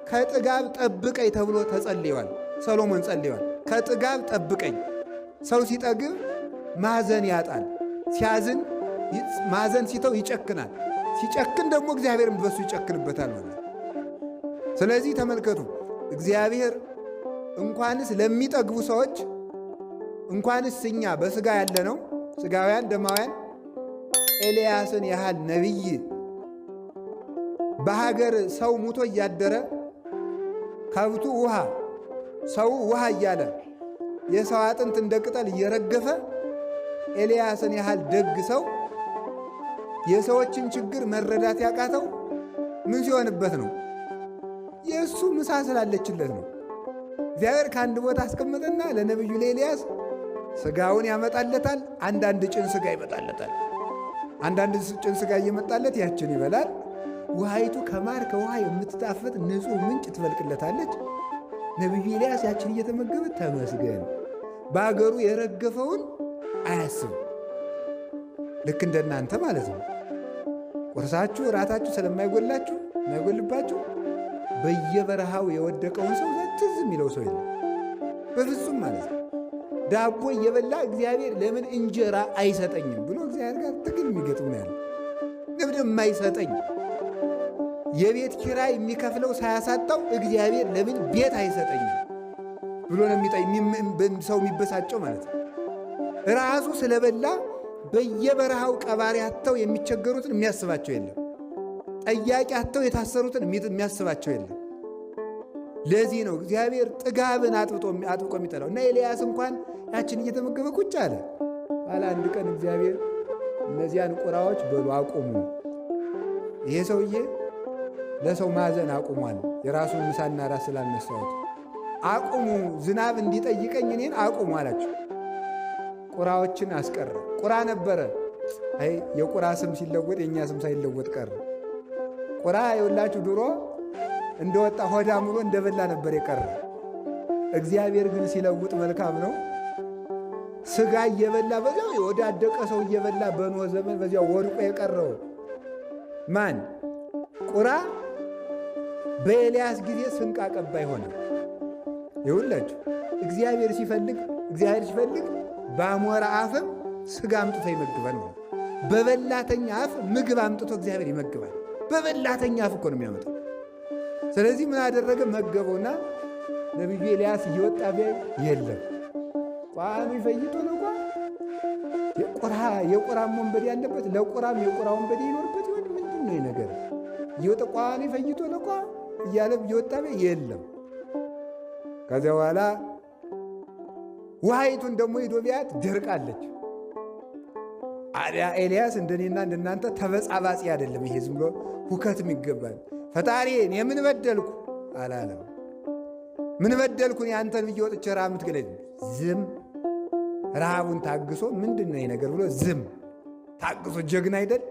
ከጥጋብ ጠብቀኝ ተብሎ ተጸልየዋል። ሰሎሞን ጸልየዋል። ከጥጋብ ጠብቀኝ። ሰው ሲጠግብ ማዘን ያጣል። ሲያዝን ማዘን ሲተው ይጨክናል። ሲጨክን ደግሞ እግዚአብሔርም በሱ ይጨክንበታል ማለት። ስለዚህ ተመልከቱ፣ እግዚአብሔር እንኳንስ ለሚጠግቡ ሰዎች እንኳንስ እኛ በሥጋ ያለ ነው ሥጋውያን ደማውያን ኤልያስን ያህል ነቢይ በሀገር ሰው ሙቶ እያደረ ከብቱ ውሃ ሰው ውሃ እያለ የሰው አጥንት እንደ ቅጠል እየረገፈ ኤልያስን ያህል ደግ ሰው የሰዎችን ችግር መረዳት ያቃተው ምን ሲሆንበት ነው? የእሱ ምሳ ስላለችለት ነው። እግዚአብሔር ከአንድ ቦታ አስቀመጠና ለነቢዩ ለኤልያስ ሥጋውን ያመጣለታል። አንዳንድ ጭን ሥጋ ይመጣለታል። አንዳንድ ጭን ሥጋ እየመጣለት ያችን ይበላል። ውሃይቱ ከማር ከውሃ የምትጣፍጥ ንጹሕ ምንጭ ትፈልቅለታለች። ነቢዩ ኤልያስ ያችን እየተመገበ ተመስገን፣ በአገሩ የረገፈውን አያስብ። ልክ እንደናንተ ማለት ነው። ቁርሳችሁ እራታችሁ ስለማይጎላችሁ የማይጎልባችሁ በየበረሃው የወደቀውን ሰው ትዝ የሚለው ሰው የለም በፍጹም ማለት ነው። ዳቦ እየበላ እግዚአብሔር ለምን እንጀራ አይሰጠኝም ብሎ እግዚአብሔር ጋር ትግል የሚገጥም ነው ያለ። ለምን የማይሰጠኝ የቤት ኪራይ የሚከፍለው ሳያሳጣው እግዚአብሔር ለምን ቤት አይሰጠኝም ብሎ ነው ሰው የሚበሳጨው ማለት ነው። ራሱ ስለበላ በየበረሃው ቀባሪ አጥተው የሚቸገሩትን የሚያስባቸው የለም። ጠያቂ አጥተው የታሰሩትን የሚያስባቸው የለም። ለዚህ ነው እግዚአብሔር ጥጋብን አጥብቆ የሚጠላው። እና ኤልያስ እንኳን ያችን እየተመገበ ቁጭ አለ። ኋላ አንድ ቀን እግዚአብሔር እነዚያን ቁራዎች በሉ አቁሙ፣ ይሄ ሰውዬ ለሰው ማዘን አቁሟል፣ የራሱን ምሳና ራስ ስላልነሳሁት አቁሙ፣ ዝናብ እንዲጠይቀኝ እኔን አቁሙ አላቸው። ቁራዎችን አስቀረ። ቁራ ነበረ። አይ የቁራ ስም ሲለወጥ የእኛ ስም ሳይለወጥ ቀረ። ቁራ የወላችሁ ድሮ እንደወጣ ሆዳ ሙሎ እንደበላ ነበር የቀረ። እግዚአብሔር ግን ሲለውጥ መልካም ነው። ሥጋ እየበላ በዚያው የወዳደቀ ሰው እየበላ በኖህ ዘመን በዚያው ወድቆ የቀረው ማን? ቁራ በኤልያስ ጊዜ ስንቅ አቀባይ ሆነ። ይሁላችሁ እግዚአብሔር ሲፈልግ በአሞራ አፍም ሥጋ አምጥቶ ይመግባል ነው። በበላተኛ አፍ ምግብ አምጥቶ እግዚአብሔር ይመግባል። በበላተኛ አፍ እኮ ነው የሚያመጣው። ስለዚህ ምን አደረገ? መገበውና ነቢዩ ኤልያስ እየወጣ ቢያይ የለም። ቋሚ ፈይቶ ነው የቁራም ወንበዴ ያለበት ለቁራም የቁራ ወንበዴ ይኖርበት ይሆን? ምንድን ነው ነገር? እየወጣ ቋሚ ፈይቶ ነው እያለ እየወጣ ቢያይ የለም። ከዚያ በኋላ ውሃይቱን ደግሞ ሂዶ ቢያት ደርቃለች። አዲያ ኤልያስ እንደኔና እንደናንተ ተበጻባጺ አይደለም። ይሄ ዝም ብሎ ሁከት የሚገባል። ፈጣሪን የምን በደልኩ አላለም። ምን በደልኩን ያንተን ብዬ ወጥቼ ረሃብ የምትገለኝ? ዝም ረሃቡን ታግሶ ምንድን ነው ነገር ብሎ ዝም ታግሶ ጀግና አይደል?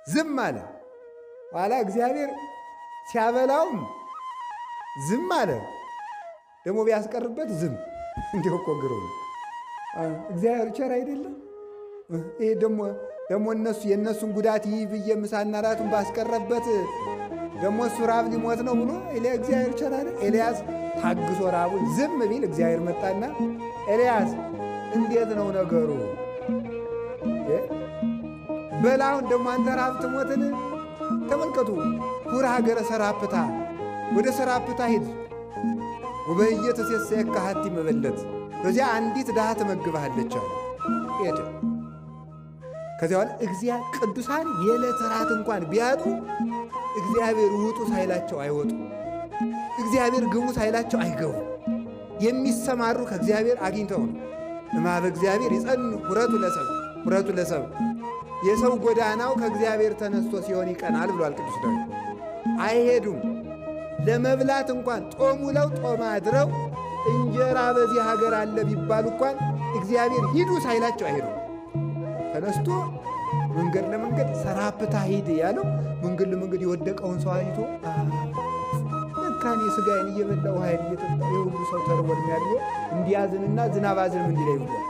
ዝም አለ። ኋላ እግዚአብሔር ሲያበላውም ዝም አለ። ደግሞ ቢያስቀርበት ዝም እንዲሁ እኮ ግሩ እግዚአብሔር ቸር አይደለም? ይሄ ደግሞ የእነሱን ጉዳት ይህ ብዬ ምሳና ራቱን ባስቀረበት ደግሞ እሱ ራብ ሊሞት ነው ብሎ እግዚአብሔር ቸር አይደል? ኤልያስ ታግሶ ራቡን ዝም ቢል እግዚአብሔር መጣና ኤልያስ እንዴት ነው ነገሩ? በላውን ደግሞ አንተ ራብ ትሞትን? ተመልከቱ። ሁር ሀገረ ሰራፕታ፣ ወደ ሰራፕታ ሂድ ወበየተ ተሴሰየከ ሀቲ መበለት፣ በዚያ አንዲት ድሃ ትመግብሃለች አለ። ሄደ። ከዚያ በኋላ ቅዱሳን የዕለት ራት እንኳን ቢያጡ እግዚአብሔር ውጡ ሳይላቸው አይወጡ፣ እግዚአብሔር ግቡ ሳይላቸው አይገቡ። የሚሰማሩ ከእግዚአብሔር አግኝተው ነው። እምኀበ እግዚአብሔር ይጸን ሁረቱ ለሰብ፣ የሰው ጎዳናው ከእግዚአብሔር ተነስቶ ሲሆን ይቀናል ብሏል ቅዱስ ዳዊት። አይሄዱም ለመብላት እንኳን ጦም ውለው ጦም አድረው እንጀራ በዚህ ሀገር አለ ቢባሉ እንኳን እግዚአብሔር ሂዱ ሳይላቸው አይሄዱም። ተነስቶ መንገድ ለመንገድ ሰራፕታ ሂድ ያለው መንገድ ለመንገድ የወደቀውን ሰው አይቶ ለካኔ ሥጋዬን እየበላ ውሃዬን እየጠጣ የሁሉ ሰው ተርቦ የሚያድሮ እንዲያዝንና ዝናብ አዝንም እንዲላይ ብሏል።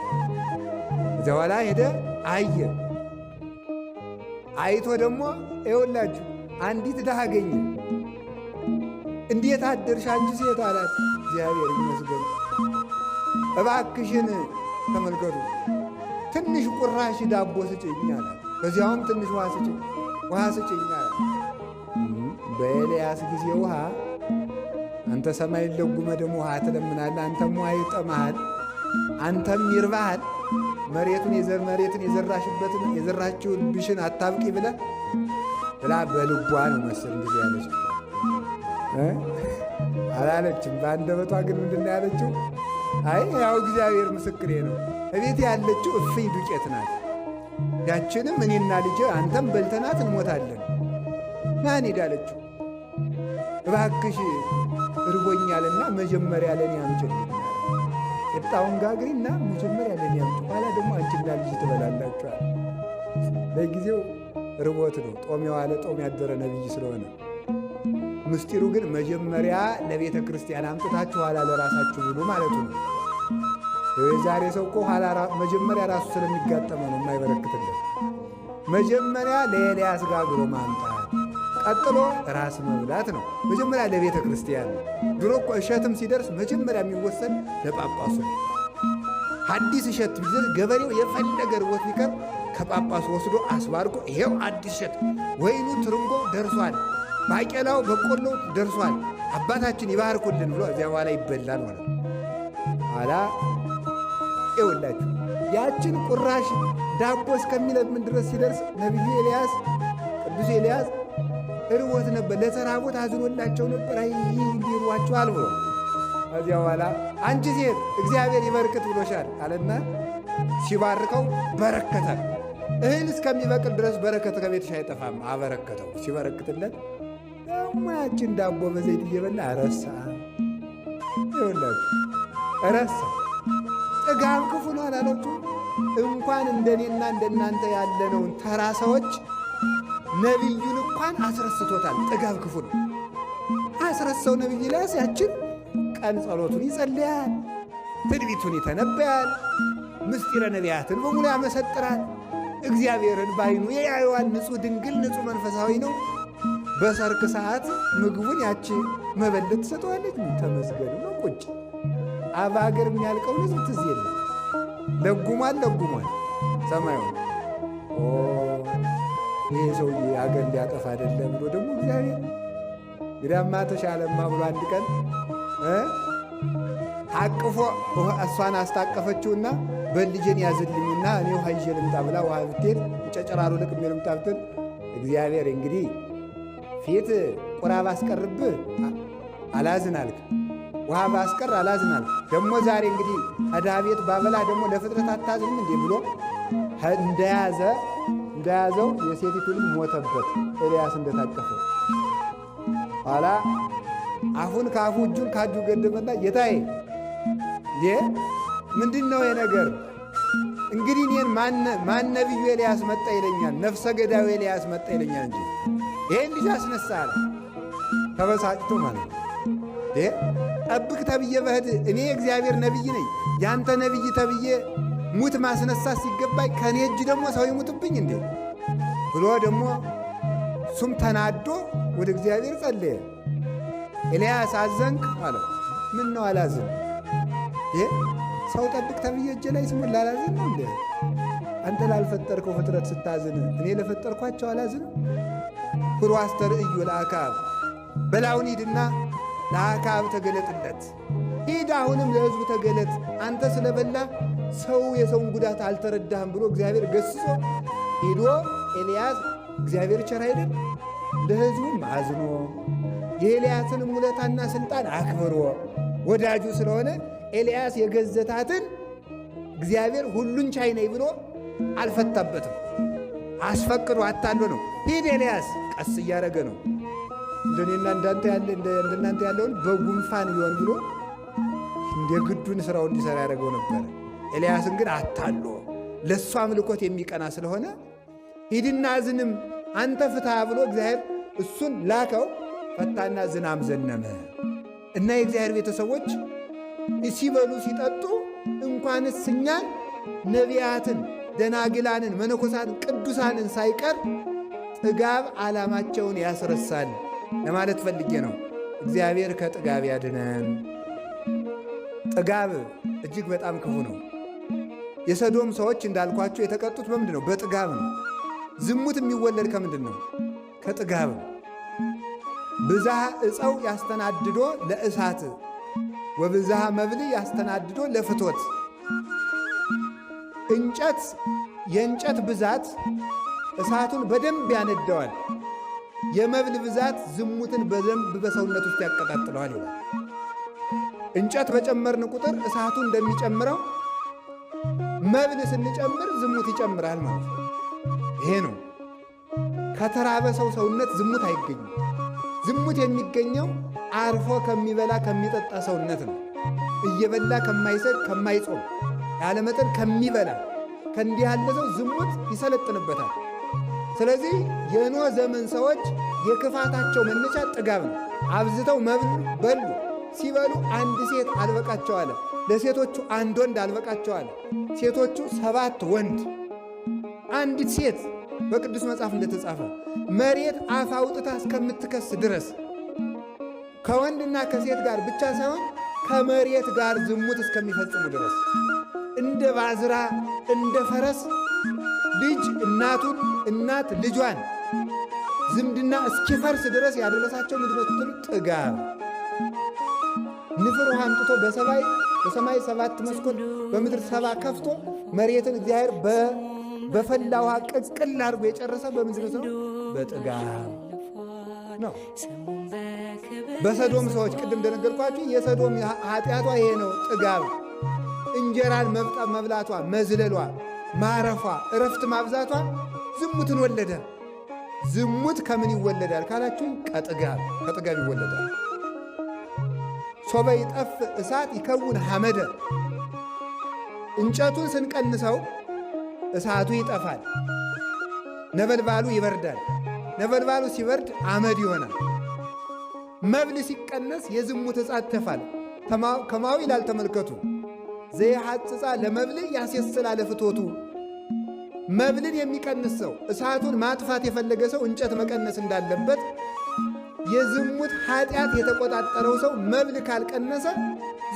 እዚያ በኋላ ሄደ አየ። አይቶ ደግሞ ይኸውላችሁ አንዲት ድሃ አገኘ። እንዴት አደርሽ አንቺ ሴት አላት። እግዚአብሔር ይመስገን። እባክሽን ተመልከቱ ትንሽ ቁራሽ ዳቦ ስጭኝ አላት። በዚያውም ትንሽ ውሃ ስጭኝ አላት። በኤልያስ ጊዜ ውሃ አንተ ሰማይን ለጉመ ደግሞ ውሃ ትለምናለህ። አንተም ውሃ ይጠማሃል፣ አንተም ይርባሃል። መሬትን የዘራችውን ብሽን አታብቂ ብለህ ብላ በልቧ ነው መሰል ጊዜ ያለችው አላለችም። በአንደበቷ ግን ምንድን ነው ያለችው? አይ ያው እግዚአብሔር ምስክሬ ነው፣ እቤት ያለችው እፍኝ ዱቄት ናት። ያችንም እኔና ልጄ አንተም በልተናት እንሞታለን። ማን ሄዳለችው? እባክሽ እርቦኛልና መጀመሪያ ለእኔ አምጪልኝ። ቂጣውን ጋግሪና መጀመሪያ ለእኔ አምጪ፣ ኋላ ደግሞ አንቺና ልጅ ትበላላችኋል። ለጊዜው ርቦት ነው፣ ጦም የዋለ ጦም ያደረ ነቢይ ስለሆነ። ምስጢሩ ግን መጀመሪያ ለቤተ ክርስቲያን አምጥታችሁ ኋላ ለራሳችሁ ብሉ ማለቱ ነው። የዛሬ ሰው እኮ መጀመሪያ ራሱ ስለሚጋጠመ ነው የማይበረክትለት። መጀመሪያ ለኤልያስ ጋግሮ ማምጣት፣ ቀጥሎ ራስ መብላት ነው። መጀመሪያ ለቤተ ክርስቲያን ነው። ድሮ እኮ እሸትም ሲደርስ መጀመሪያ የሚወሰድ ለጳጳሱ። አዲስ እሸት ቢደርስ ገበሬው የፈለገ ርቦት ቢቀር ከጳጳሱ ወስዶ አስባርጎ ይሄው አዲስ እሸት፣ ወይኑ ትርንጎ ደርሷል፣ ባቄላው በቆሎ ደርሷል፣ አባታችን ይባርኩልን ብሎ እዚያ በኋላ ይበላል ማለት ነው። ኋላ ይውላችሁ ያችን ቁራሽ ዳቦ እስከሚለምን ድረስ ሲደርስ ነቢዩ ኤልያስ ቅዱስ ኤልያስ ርቦት ነበር። ለተራቦት አዝኖላቸው ነበር። አይ እንዲሯቸዋል ብሎ ከዚያ በኋላ አንቺ ሴት እግዚአብሔር ይበርክት ብሎሻል አለና ሲባርከው በረከተ። እህል እስከሚበቅል ድረስ በረከት ከቤትሽ አይጠፋም። አበረከተው። ሲበረክትለት ደግሞ ያችን ዳቦ በዘይት እየበላ ረሳ። ይኸውላችሁ ረሳ። ጥጋብ ክፉ ነው አላለችው? እንኳን እንደኔና እንደናንተ ያለነውን ተራ ሰዎች ነቢዩን እንኳን አስረስቶታል። ጥጋብ ክፉ ነው። አስረሳው። ነቢይ ኤልያስ ያችን ቀን ጸሎቱን ይጸልያል፣ ትንቢቱን ይተነበያል፣ ምስጢረ ነቢያትን በሙሉ ያመሰጥራል። እግዚአብሔርን ባይኑ ያየዋል። ንጹሕ ድንግል ንጹሕ መንፈሳዊ ነው። በሰርክ ሰዓት ምግቡን ያቺ መበለት ትሰጠዋለች። ተመስገኑ ነው። ቁጭ አባ ሀገር የሚያልቀው ሕዝብ ትዝ የለም። ለጉሟል ሰማዩን። ይሄ ሰውዬ አገር ሊያጠፋ አይደለም ብሎ ደግሞ እግዚአብሔር ግዳማ ተሻለማ ብሎ አንድ ቀን አቅፎ እሷን አስታቀፈችውና በልጄን ያዝልኝና እኔ ውሃ ይዤ ልምጣ ብላ ውሃ ብትሄድ ጨጨራሩ ልቅሜ ልምጣ ብትል እግዚአብሔር እንግዲህ ፊት ቁራ ባስቀርብህ አላዝን አልክ፣ ውሃ ባስቀር አላዝን አልክ። ደግሞ ዛሬ እንግዲህ ከድሃ ቤት ባበላ ደግሞ ለፍጥረት አታዝንም እንዴ ብሎ እንደያዘው የሴቲቱንም ሞተበት። ኤልያስ እንደታቀፈው ኋላ አፉን ከአፉ እጁን ከእጁ ገደመና ጌታዬ ምንድን ነው የነገር? እንግዲህ እኔን ማን ነቢዩ ኤልያስ መጣ ይለኛል? ነፍሰ ገዳዩ ኤልያስ መጣ ይለኛል እንጂ ይሄን ልጅ አስነሳ አለ። ተበሳጭቶ ማለት ጠብቅ ተብዬ በህድ እኔ የእግዚአብሔር ነቢይ ነኝ፣ ያንተ ነቢይ ተብዬ ሙት ማስነሳት ሲገባኝ ከእኔ እጅ ደግሞ ሰው ይሙትብኝ እንዴ ብሎ ደግሞ እሱም ተናዶ ወደ እግዚአብሔር ጸለየ። ኤልያስ አዘንክ አለው። ምን ነው አላዝን? ሰው ጠብቅ ተብዬ እጄ ላይ ስሙን ላላዝን ነው እንዴ? አንተ ላልፈጠርከው ፍጥረት ስታዝን እኔ ለፈጠርኳቸው አላዝን? ፍሩ አስተርእዩ ለአክዓብ፣ በላውን ሂድና ለአክዓብ ተገለጥለት። ሂድ አሁንም ለሕዝቡ ተገለጥ። አንተ ስለበላ ሰው የሰውን ጉዳት አልተረዳህም ብሎ እግዚአብሔር ገስጾ ሂዶ ኤልያስ እግዚአብሔር ቸር አይደል? ለሕዝቡም አዝኖ የኤልያስንም ውለታና ሥልጣን አክብሮ ወዳጁ ስለሆነ ኤልያስ የገዘታትን እግዚአብሔር ሁሉን ቻይ ነኝ ብሎ አልፈታበትም። አስፈቅዶ አታሎ ነው። ሂድ ኤልያስ ቀስ እያደረገ ነው። እንደኔና እንደናንተ ያለውን በጉንፋን ቢሆን ብሎ እንደ ግዱን ሥራው እንዲሠራ ያደረገው ነበረ። ኤልያስን ግን አታሎ ለእሱ አምልኮት የሚቀና ስለሆነ ሂድና ዝንም አንተ ፍትሐ ብሎ እግዚአብሔር እሱን ላከው። ፈታና ዝናም ዘነመ እና የእግዚአብሔር ቤተሰቦች ሲበሉ ሲጠጡ እንኳንስ እኛን ነቢያትን፣ ደናግላንን፣ መነኮሳትን፣ ቅዱሳንን ሳይቀር ጥጋብ ዓላማቸውን ያስረሳል ለማለት ፈልጌ ነው። እግዚአብሔር ከጥጋብ ያድነን። ጥጋብ እጅግ በጣም ክፉ ነው። የሰዶም ሰዎች እንዳልኳቸው የተቀጡት በምንድን ነው? በጥጋብ ነው። ዝሙት የሚወለድ ከምንድን ነው? ከጥጋብ ነው። ብዝሃ ዕፀው ያስተናድዶ ለእሳት ወብዝሃ መብል ያስተናድዶ ለፍቶት። የእንጨት ብዛት እሳቱን በደንብ ያነደዋል። የመብል ብዛት ዝሙትን በደንብ በሰውነት ውስጥ ያቀጣጥለዋል ይላል። እንጨት በጨመርን ቁጥር እሳቱ እንደሚጨምረው መብል ስንጨምር ዝሙት ይጨምራል ማለት ነው። ይሄ ነው። ከተራበ ሰው ሰውነት ዝሙት አይገኝም። ዝሙት የሚገኘው አርፎ ከሚበላ ከሚጠጣ ሰውነት ነው። እየበላ ከማይሰድ ከማይጾም ያለመጠን ከሚበላ ከእንዲህ ያለ ሰው ዝሙት ይሰለጥንበታል። ስለዚህ የኖህ ዘመን ሰዎች የክፋታቸው መነሻ ጥጋብ ነው። አብዝተው መብል በሉ። ሲበሉ አንድ ሴት አልበቃቸው አለ። ለሴቶቹ አንድ ወንድ አልበቃቸው አለ። ሴቶቹ 7 ወንድ፣ አንዲት ሴት በቅዱስ መጽሐፍ እንደተጻፈ መሬት አፍ አውጥታ እስከምትከስ ድረስ ከወንድና ከሴት ጋር ብቻ ሳይሆን ከመሬት ጋር ዝሙት እስከሚፈጽሙ ድረስ እንደ ባዝራ እንደ ፈረስ ልጅ እናቱን እናት ልጇን ዝምድና እስኪፈርስ ድረስ ያደረሳቸው ምድረቱን ጥጋብ። ንፍር ውሃ አምጥቶ በሰማይ 7 መስኮት በምድር 7 ከፍቶ መሬትን እግዚአብሔር በፈላ ውሃ ቅቅል አድርጎ የጨረሰ በምድር ነው፣ በጥጋብ ነው። በሰዶም ሰዎች ቅድም እንደነገርኳችሁ የሰዶም ኃጢአቷ ይሄ ነው፣ ጥጋብ። እንጀራን መብላቷ፣ መዝለሏ፣ ማረፏ፣ እረፍት ማብዛቷ ዝሙትን ወለደ። ዝሙት ከምን ይወለዳል ካላችሁ ከጥጋብ ይወለዳል። ሶበ ይጠፍ እሳት ይከውን ሐመደ። እንጨቱን ስንቀንሰው እሳቱ ይጠፋል፣ ነበልባሉ ይበርዳል። ነበልባሉ ሲበርድ አመድ ይሆናል። መብል ሲቀነስ የዝሙት እሳት ይተፋል። ከማዊ ይላል ተመልከቱ። ዘይሐጽጻ ለመብል ያስየስላ ለፍቶቱ። መብልን የሚቀንስ ሰው እሳቱን ማጥፋት የፈለገ ሰው እንጨት መቀነስ እንዳለበት የዝሙት ኃጢአት የተቆጣጠረው ሰው መብል ካልቀነሰ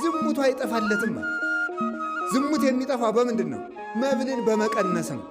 ዝሙቱ አይጠፋለትም። ዝሙት የሚጠፋው በምንድን ነው? መብልን በመቀነስ ነው።